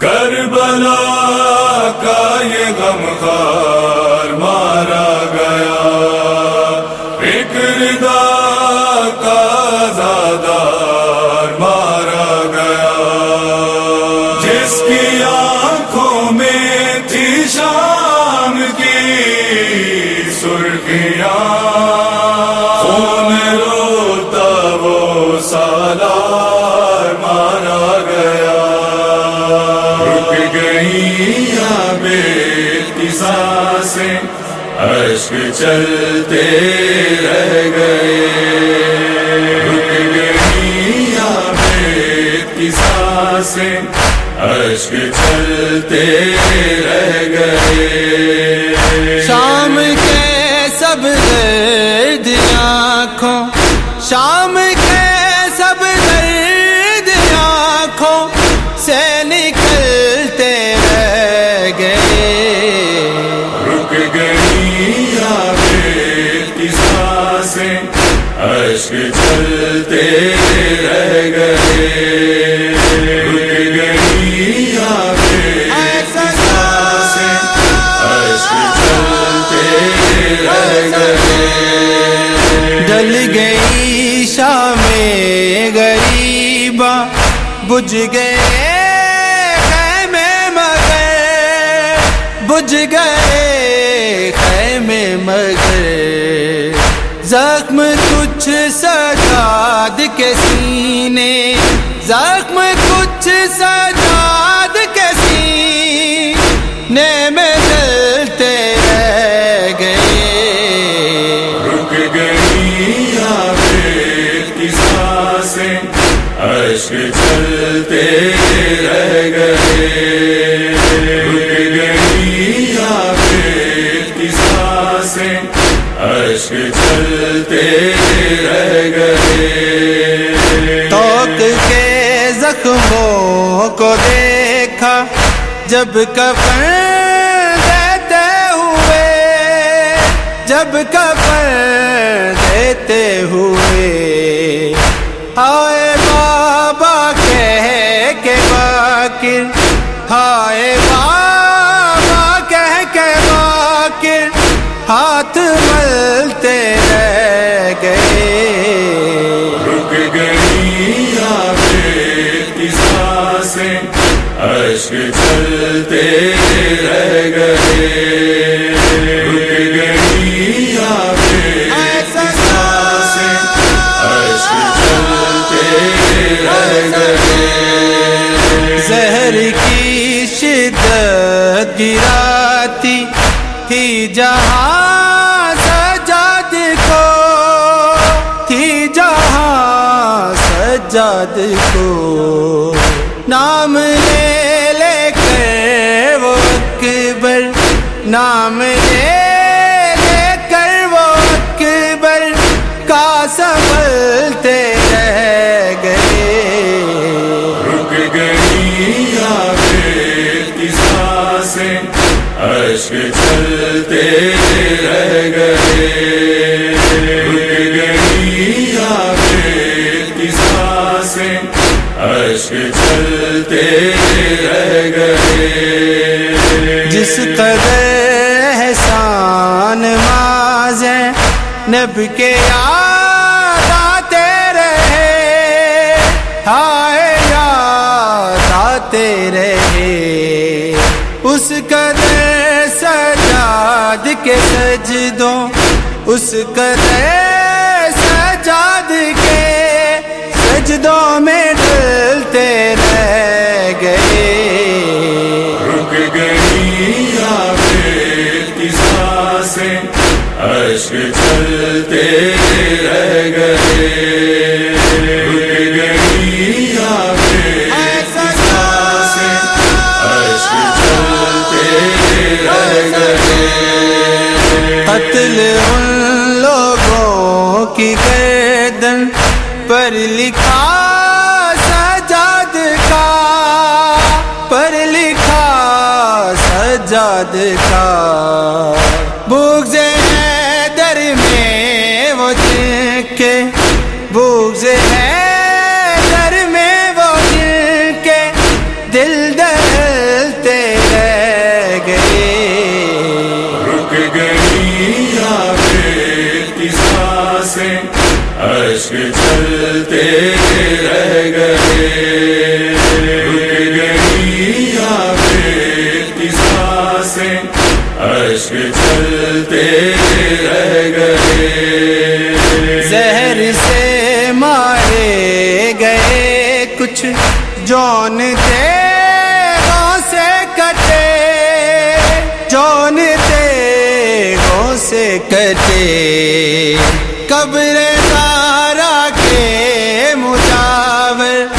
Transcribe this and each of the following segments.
کربلا کا یہ غمخوار مارا گیا، ایک ردا کا آزادار مارا گیا، جس کی آنکھوں میں تھی شام کی سرخیاں، خون روتا وہ سالار مارا گیا، رک گئی بے سانسیں، اشک چلتے رہ گئے، رک گئی بے سانسیں، اشک چلتے رہ گئے۔ شام کے سب درد آنکھوں، شام کے سب درد آنکھوں سے نکلتے رہ گئے، رک گئی بے سانسیں، اشک چلتے رہ گئے، رک گئی بے سانسیں، اشک چلتے رہ گئے۔ ڈل گئی شام غریباں، بجھ گئے خیمے مگر، بجھ گئے خیمے مگر، زخم کچھ سجاد کے سینے، زخم کچھ سجاد کے سینے میں جلتے رہ گئے، رک گئی بے سانسیں، اشک چلتے رہ گئے، رک گئی بے سانسیں، اشک چلتے رہ گئے۔ توق کے زخموں کو دیکھا جب کفن دیتے ہوئے، جب کفن دیتے ہوئے، ہائے بابا کہہ کے باکر، ہائے بابا کہہ کے باکر، ہاتھ ملتے رہ گئے، رک گئی بے سانسیں، اشک چلتے رہ گئے، رک گئی بے سانسیں، اشک چلتے رہ گئے۔ زہر کی شدت گراتی تھی جہاں سجاد کو، تھی جہاں سجاد کو، نام لے لے کر وہ اکبر، نام لے لے کر وہ اکبر کا سنبھلتے رہ گئے، رک گئی بے سانسیں، اشک چلتے رہ گئے، رک گئی بے سانسیں، اشک چلتے رہ گئے۔ جس قدر احسان ماضیں نب کے یاد آتے رہے، ہائے یاد آتے رہے، اس قدر سجاد کے سجدوں، اس قدر سجاد کے سجدوں میں ڈلتے رہ گئے، رک گئی بے سانسیں، اشک چلتے رہ گئے، رک گئی بے سانسیں، اشک چلتے رہ گئے۔ قتل ان لوگوں کی گردن پر لکھا سجاد کا، پر لکھا سجاد کا، بغض حیدر میں وہ جن کے، بغض حیدر میں وہ جن کے دل دہل جون تیغوں سے کٹے، جون تیغوں سے کٹے، قبر زارا کے مجاور،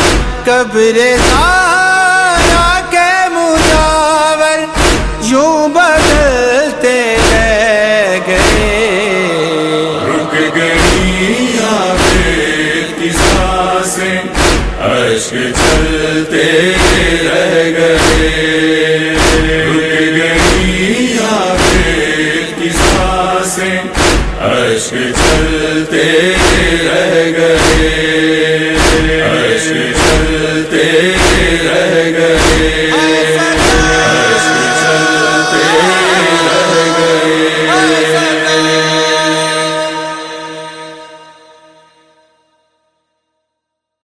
قبر زارا کے مجاور یوں بدلتے رہ گئے۔ رک گئی آخر کی سانسیں، اشک چلتے رہ گئے۔ رک گئی آخر کی سانسیں، اشک چلتے رہ گئے۔